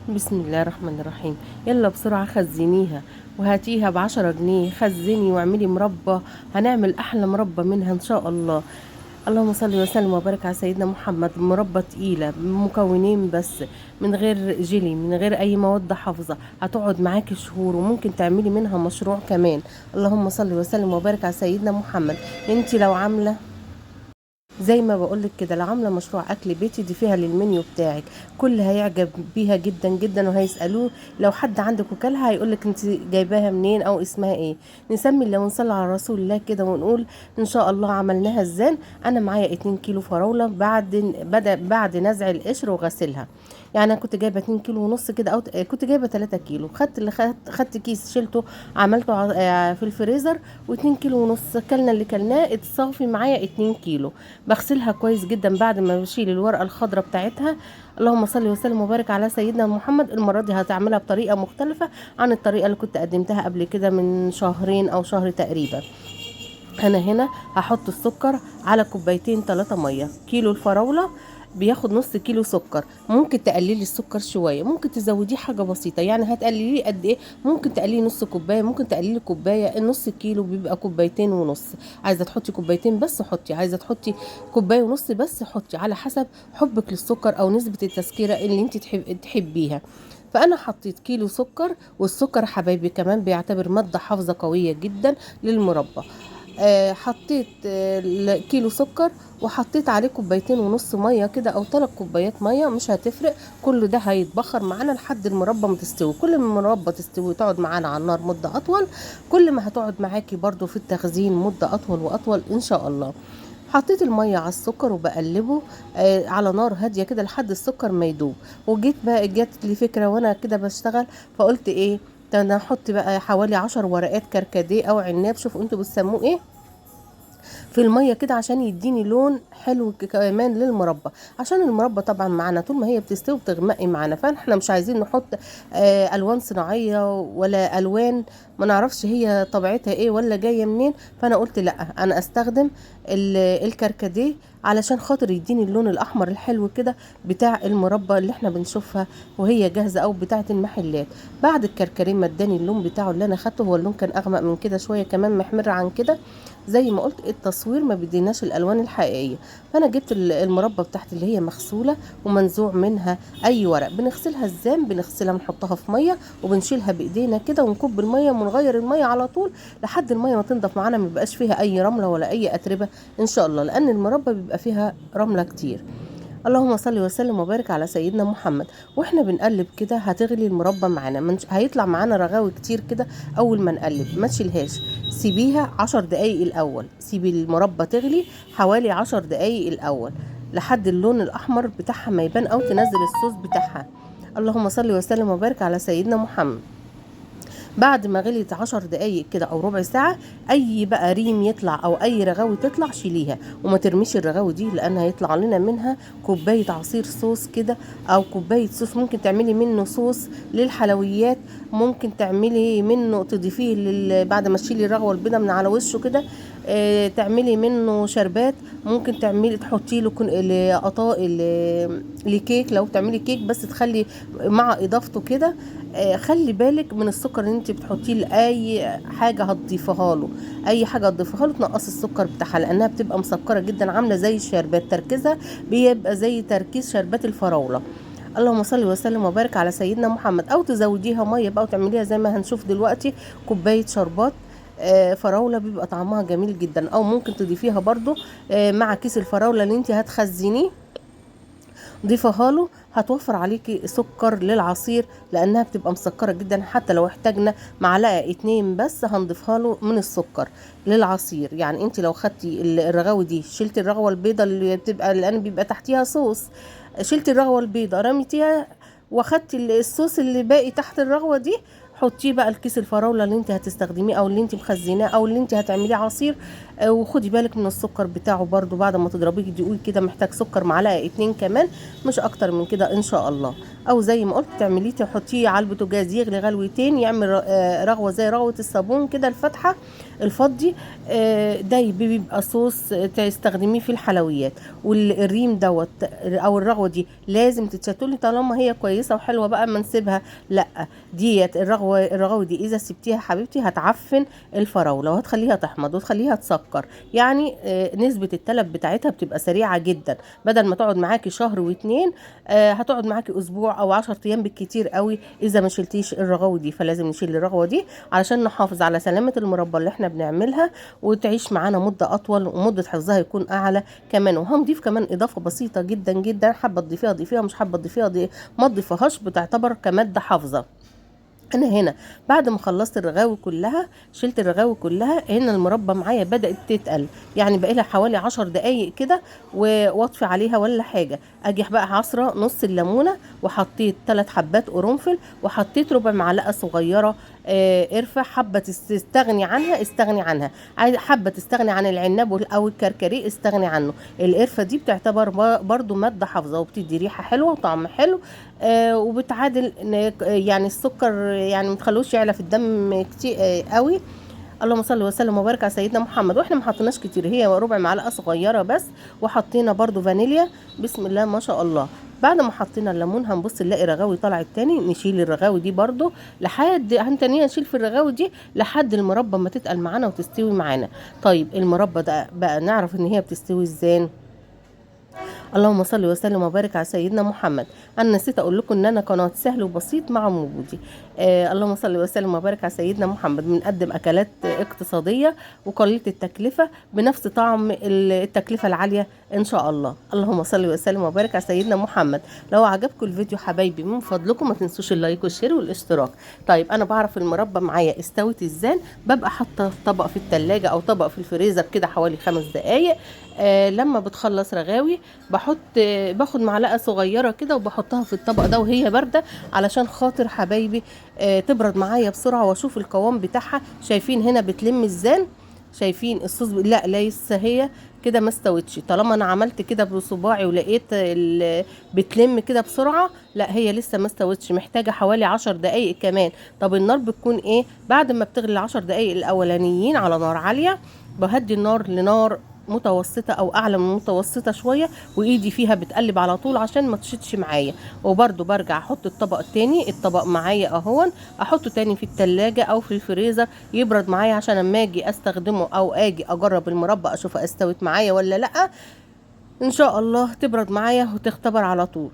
بسم الله الرحمن الرحيم. يلا بسرعة خزنيها وهاتيها ب10 جنيه، خزني واعملي مربى. هنعمل أحلى مربى منها إن شاء الله. اللهم صل وسلم وبارك على سيدنا محمد. مربى تقيلة بمكونين بس، من غير جيلي، من غير أي مواد حافظة، هتقعد معاكي شهور وممكن تعملي منها مشروع كمان. اللهم صل وسلم وبارك على سيدنا محمد. انتي لو عاملة زي ما بقولك كده، لو عامله مشروع اكل بيتي ضيفيها للمنيو بتاعك، كل هيعجب بيها جدا جدا وهيسالوه. لو حد عندك وكلها هيقولك انت جايباها منين او اسمها ايه. نسمي الله ونصلي على رسول الله كده ونقول ان شاء الله عملناها ازاي. انا معايا 2 كيلو فراوله بعد نزع القشر وغسلها. يعني انا كنت جايبه 2 كيلو ونص كده، او كنت جايبه 3 كيلو. خدت كيس شلته، عملته في الفريزر. و2 كيلو ونص كلنا اللي كلناه اتصافي معايا 2 كيلو. بغسلها كويس جدا بعد ما بشيل الورقه الخضراء بتاعتها. اللهم صل وسلم وبارك على سيدنا محمد. المره دي هتعملها بطريقه مختلفه عن الطريقه اللي كنت قدمتها قبل كده من شهرين او شهر تقريبا. انا هنا هحط السكر على كوبايتين 3 ميه. كيلو الفراوله بياخد نص كيلو سكر. ممكن تقللي السكر شويه، ممكن تزوديه حاجه بسيطه. يعني هتقلليه قد ايه؟ ممكن تقللي نص كوبايه، ممكن تقللي كوبايه. النص كيلو بيبقى كوبايتين ونص. عايزه تحطي كوبايتين بس حطي، عايزه تحطي كوبايه ونص بس حطي، على حسب حبك للسكر او نسبه التسكيره اللي انت تحبيها. فانا حطيت كيلو سكر. والسكر حبايبي كمان بيعتبر ماده حافظه قويه جدا للمربى. حطيت كيلو سكر، وحطيت عليه كوبايتين ونص ميه كده او 3 كوبايات ميه، مش هتفرق. كل ده هيتبخر معانا لحد المربى ما تستوي. كل ما المربى تستوي وتقعد معانا على النار مده اطول، كل ما هتقعد معاكي برضو في التخزين مده اطول واطول ان شاء الله. حطيت الميه على السكر وبقلبه على نار هاديه كده لحد السكر ما يدوب. جت لي فكره وانا كده بشتغل، فقلت ايه ده، انا هحط بقى حوالي 10 ورقات كركديه او عناب، شوفوا انتوا بتسموه ايه، في الميه كده عشان يديني لون حلو كمان للمربى. عشان المربى طبعا معانا طول ما هي بتستوي بتغمقي معانا، فاحنا مش عايزين نحط الوان صناعيه ولا الوان ما نعرفش هي طبيعتها ايه ولا جايه منين. فانا قلت لا، انا استخدم الكركديه علشان خاطر يديني اللون الاحمر الحلو كده بتاع المربى اللي احنا بنشوفها وهي جاهزه او بتاعه المحلات. بعد الكركديه ما اداني اللون بتاعه اللي انا خدته، هو اللون كان اغمق من كده شويه كمان، محمر عن كده. زي ما قلت التصوير ما بيديناش الالوان الحقيقيه. فانا جبت المربى بتاعتي اللي هي مغسوله ومنزوع منها اي ورق. بنغسلها ازاي؟ بنغسلها بنحطها في ميه وبنشيلها بايدينا كده ونكب الميه ونغير الميه على طول لحد الميه ما تنضف معانا، ما بيبقاش فيها اي رمله ولا اي اتربه ان شاء الله، لان المربى بيبقى فيها رمله كتير. اللهم صل وسلم وبارك على سيدنا محمد. واحنا بنقلب كده هتغلي المربى معانا، هيطلع معانا رغاوي كتير كده. اول ما نقلب ما تشيلهاش، سيبيها 10 دقايق الاول. سيبي المربى تغلي حوالي 10 دقايق الاول لحد اللون الاحمر بتاعها ما يبان، او تنزل الصوص بتاعها. اللهم صل وسلم وبارك على سيدنا محمد. بعد ما غليت 10 دقايق كده او ربع ساعة، اي بقى ريم يطلع او اي رغاوي تطلع شيليها وما ترميش الرغاوي دي، لان هيطلع لنا منها كوباية عصير صوص كده، او كوباية صوص. ممكن تعملي منه صوص للحلويات، ممكن تعملي منه تضيفيه بعد ما تشيلي الرغوة البيضة من على وشه كده، تعملي منه شربات. ممكن تعملي تحطي له لكيك، لو تعملي كيك بس تخلي مع اضافته كده. خلي بالك من السكر اللي انت بتحطيه لاي حاجه هتضيفها له. اي حاجه هتضيفها له تنقصي السكر بتاعها، لانها بتبقى مسكره جدا، عامله زي الشربات، تركيزها بيبقى زي تركيز شربات الفراوله. اللهم صل وسلم وبارك على سيدنا محمد. او تزوديها ميه بقى وتعمليها زي ما هنشوف دلوقتي، كوبايه شربات فراوله، بيبقى طعمها جميل جدا. او ممكن تضيفيها برضو مع كيس الفراوله اللي انت هتخزنيه، ضيفها له. هتوفر عليكي سكر للعصير لانها بتبقى مسكره جدا. حتى لو احتاجنا معلقه 2 بس هنضيفها له من السكر للعصير. يعني انت لو خدتي الرغاوي دي، شلتي الرغوه البيضه اللي بتبقى لان بيبقى تحتيها صوص، شلتي الرغوه البيضه رميتيها واخدتي الصوص اللي باقي تحت الرغوه دي، حطيه بقى الكيس الفراوله اللي انت هتستخدميه او اللي انت مخزناه او اللي انت هتعمليه عصير. وخدي بالك من السكر بتاعه برضو. بعد ما تضربيه دقيق كده محتاج سكر معلقه 2 كمان، مش اكتر من كده ان شاء الله. او زي ما قلت تعمليه تحطيه على البوتاجاز يغلي غلوتين، يعمل رغوه زي رغوه الصابون كده الفاتحه الفضي. ده بيبقى صوص تستخدميه في الحلويات. والريم دوت او الرغوه دي لازم تتشتلي طالما هي كويسه وحلوه بقى ما نسيبها، لا. ديت الرغوه دي اذا سبتيها حبيبتي هتعفن الفراوله وهتخليها تحمض وتخليها تسكر. يعني نسبه التلف بتاعتها بتبقى سريعه جدا، بدل ما تقعد معاكي شهر واتنين هتقعد معاكي اسبوع او 10 ايام بالكتير قوي اذا ما شلتيش الرغوه دي. فلازم نشيل الرغوه دي علشان نحافظ على سلامه المربى اللي احنا بنعملها وتعيش معانا مده اطول ومده حفظها يكون اعلى كمان. وهنضيف كمان اضافه بسيطه جدا جدا، حابه تضيفيها ضيفيها، مش حابه تضيفيها ما تضيفهاش، بتعتبر كماده حافظه. انا هنا بعد ما خلصت الرغاوي كلها، شلت الرغاوي كلها، هنا المربى معايا بدأت تتقل، يعني بقى لها حوالي 10 دقايق كده واطفي عليها ولا حاجه. اجي بقى عصره نص الليمونه، وحطيت 3 حبات قرنفل، وحطيت ربع معلقه صغيره قرفه. حبه تستغني عنها استغني عنها، حبه تستغني عن العناب او الكركديه استغني عنه. القرفه دي بتعتبر برضو ماده حافظه وبتدي ريحه حلوه وطعم حلو، وبتعادل يعني السكر، يعني متخلوش يعلى في الدم كتير قوي. اللهم صل وسلم وبارك على سيدنا محمد. واحنا ما حطيناش كتير، هي ربع معلقه صغيره بس. وحطينا برضو فانيليا، بسم الله ما شاء الله. بعد ما حطينا الليمون هنبص نلاقي رغاوي طلعت تاني، نشيل الرغاوي دي برضو لحد هنتانية نشيل في الرغاوي دي لحد المربى ما تتقل معانا وتستوي معانا. طيب المربى ده بقى نعرف ان هي بتستوي ازاي؟ اللهم صل وسلم وبارك على سيدنا محمد. انا نسيت اقول لكم ان انا قناه سهل وبسيط مع وجودي. اللهم صل وسلم وبارك على سيدنا محمد. بنقدم اكلات اقتصاديه وقليله التكلفه بنفس طعم التكلفه العاليه ان شاء الله. اللهم صل وسلم وبارك على سيدنا محمد. لو عجبكم الفيديو حبايبي من فضلكم ما تنسوش اللايك والشير والاشتراك. طيب انا بعرف المربى معايا استوت ازاي؟ ببقى حاطه طبق في التلاجة او طبق في الفريزر كده حوالي 5 دقايق. لما بتخلص رغاوي باخد معلقه صغيره كده وبحطها في الطبق ده وهي بارده، علشان خاطر حبايبي تبرد معايا بسرعه واشوف القوام بتاعها. شايفين هنا بتلم ازاي؟ شايفين الصوص؟ لا لسه هي كده ما استوتش. طالما انا عملت كده بصباعي ولقيت بتلم كده بسرعه، لا هي لسه ما استوتش، محتاجه حوالي 10 دقايق كمان. طب النار بتكون ايه بعد ما بتغلي 10 دقايق الاولانيين على نار عاليه؟ بهدي النار لنار متوسطه او اعلى من متوسطه شويه، وايدي فيها بتقلب على طول عشان ما تشتش معايا. وبرده برجع احط الطبق التاني، الطبق معايا اهون، احطه تاني في التلاجة او في الفريزر يبرد معايا عشان اما اجي استخدمه او اجي اجرب المربى اشوفها استوت معايا ولا لا. ان شاء الله تبرد معايا وتختبر على طول.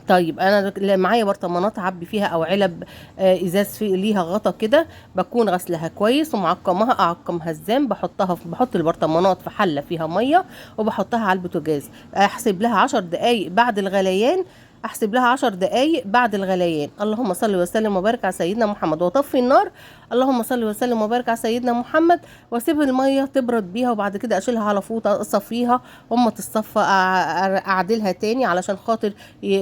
طيب انا معايا برطمانات اعبي فيها او علب ازاز في ليها غطا كده، بكون غسلها كويس ومعقمها، اعقمها ازاي؟ بحط البرطمانات في حله فيها ميه وبحطها على البوتاجاز. احسب لها 10 دقايق بعد الغليان، احسب لها 10 دقايق بعد الغليان. اللهم صل وسلم وبارك على سيدنا محمد. واطفي النار، اللهم صل وسلم وبارك على سيدنا محمد، واسيب الميه تبرد بيها. وبعد كده اشيلها على فوطه اصفيها، اما تصفى اعدلها تاني علشان خاطر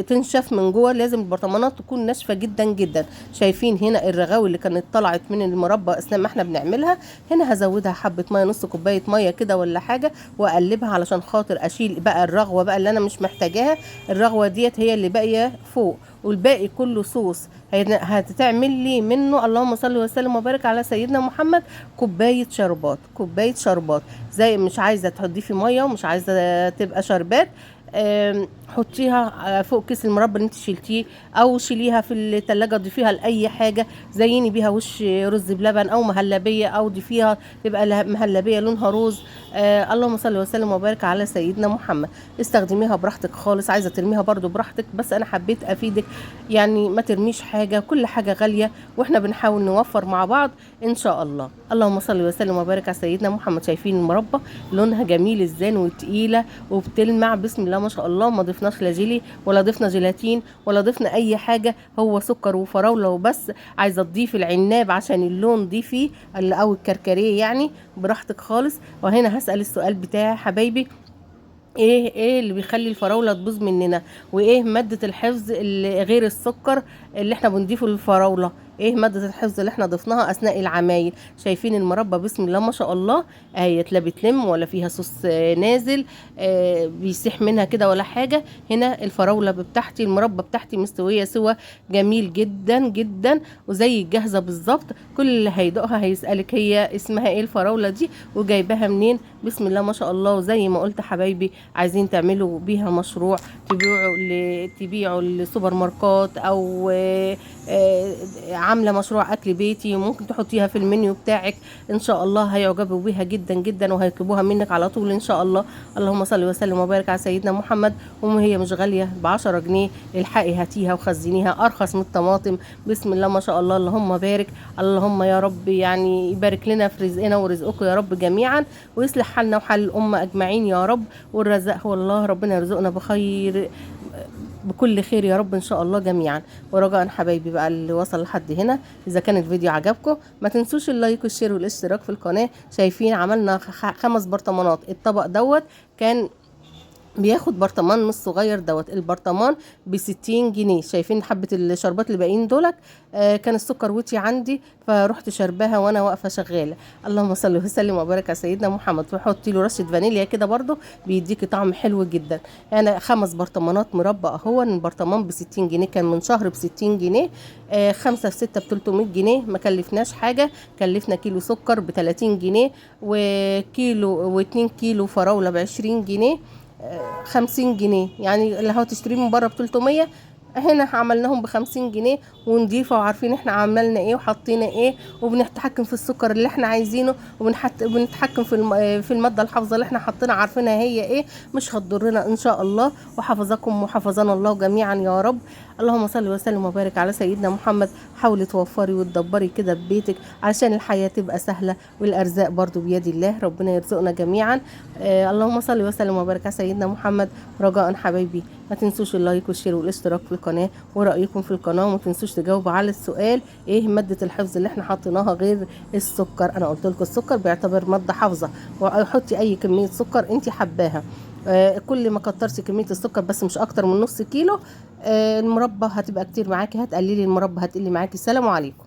تنشف من جوه. لازم البرطمانات تكون ناشفه جدا جدا. شايفين هنا الرغاوي اللي كانت طلعت من المربى اثناء ما احنا بنعملها؟ هنا هزودها حبه ميه، نص كوبايه ميه كده ولا حاجه، واقلبها علشان خاطر اشيل بقى الرغوه بقى اللي انا مش محتاجاها. الرغوه ديت هي اللي باقيه فوق، والباقي كله صوص. هتتعمل لي منه اللهم صل وسلم وبارك على سيدنا محمد كوبايه شربات، كوبايه شربات. زي مش عايزه تضيفي ميه ومش عايزه تبقى شربات، حطيها فوق كيس المربى اللي انت شلتيه، او شيليها في التلاجة ضيفيها لاي حاجه، زيني بيها وش رز بلبن او مهلبيه، او ضيفيها تبقى مهلبيه لونها روز. اللهم صل وسلم وبارك على سيدنا محمد. استخدميها براحتك خالص، عايزه ترميها برضو براحتك، بس انا حبيت افيدك يعني ما ترميش حاجه، كل حاجه غاليه واحنا بنحاول نوفر مع بعض ان شاء الله. اللهم صل وسلم وبارك على سيدنا محمد. شايفين المربى لونها جميل ازاي وتقيله وبتلمع، بسم الله ما شاء الله. ما ضفناش لا جيلي ولا ضفنا جيلاتين ولا ضفنا اي حاجه، هو سكر وفراوله وبس. عايزه تضيفي العناب عشان اللون ضيفيه، او الكركديه يعني براحتك خالص. وهنا هسأل السؤال بتاعي حبايبي، ايه اللي بيخلي الفراوله تبوظ مننا؟ وايه ماده الحفظ اللي غير السكر اللي احنا بنضيفه للفراوله؟ ايه مادة الحفظ اللي احنا ضفناها اثناء العمايل. شايفين المربى بسم الله ما شاء الله اهي، لا بتلم ولا فيها صوص نازل بيسيح منها كده ولا حاجة. هنا الفراولة بتاعتي المربى بتاعتي مستوية سوا جميل جدا جدا وزي الجاهزة بالظبط. كل اللي هيدوقها هيسألك هي اسمها ايه الفراولة دي وجايباها منين. بسم الله ما شاء الله. وزي ما قلت حبايبي عايزين تعملوا بيها مشروع تبيعوا للسوبر ماركات او عامله مشروع اكل بيتي ممكن تحطيها في المنيو بتاعك ان شاء الله هيعجبوا بيها جدا جدا وهيطلبوها منك على طول ان شاء الله. اللهم صل وسلم وبارك على سيدنا محمد. وهي مش غاليه ب10 جنيه، الحقي هاتيها وخزنيها ارخص من الطماطم. بسم الله ما شاء الله اللهم بارك. اللهم يا رب يعني يبارك لنا في رزقنا ورزقكم يا رب جميعا ويصلح حالنا وحال الامه اجمعين يا رب. والرزاق هو الله، ربنا يرزقنا بخير بكل خير يا رب ان شاء الله جميعا. ورجاء حبايبي بقى اللي وصل لحد هنا اذا كان الفيديو عجبكم ما تنسوش اللايك والشير والاشتراك في القناه. شايفين عملنا 5 برطمانات. الطبق دوت كان بياخد برطمان نص صغير دوت. البرطمان ب60 جنيه. شايفين حبة الشربات اللي باقيين دولت كان السكر وطي عندي فرحت شرباها وانا واقفة شغالة. اللهم صل وسلم وبارك على سيدنا محمد. وحطي له رشة فانيليا كده برضو بيديكي طعم حلو جدا. انا 5 برطمانات مربى اهو. البرطمان ب60 جنيه كان من شهر ب60 جنيه. 5 في 6 ب300 جنيه. ما كلفناش حاجة. كلفنا كيلو سكر ب30 جنيه وكيلو و2 كيلو فراولة ب20 جنيه 50 جنيه. يعني اللي هو تشتريه من بره ب300 هنا عملناهم ب50 جنيه ونضيفه وعارفين احنا عملنا ايه وحطينا ايه وبنتحكم في السكر اللي احنا عايزينه وبنتحكم في الماده الحافظه اللي احنا حاطينها عارفينها هي ايه. مش هتضرنا ان شاء الله. وحفظكم وحفظنا الله جميعا يا رب. اللهم صل وسلم وبارك على سيدنا محمد. حاولي توفري وتدبري كده ببيتك عشان الحياه تبقى سهله والارزاق برضو بيد الله. ربنا يرزقنا جميعا. اللهم صل وسلم وبارك على سيدنا محمد. رجاء حبايبي ما تنسوش اللايك والشير والاشتراك في القناه ورايكم في القناه. وما تنسوش تجاوبوا على السؤال ايه ماده الحفظ اللي احنا حطيناها غير السكر. انا قلت لكم السكر بيعتبر ماده حافظه وحطي اي كميه سكر انت حباها. كل ما كترتي كميه السكر بس مش اكتر من نص كيلو المربى هتبقى كتير معاكي. هتقللي المربى هتقلي معاكي. السلام عليكم.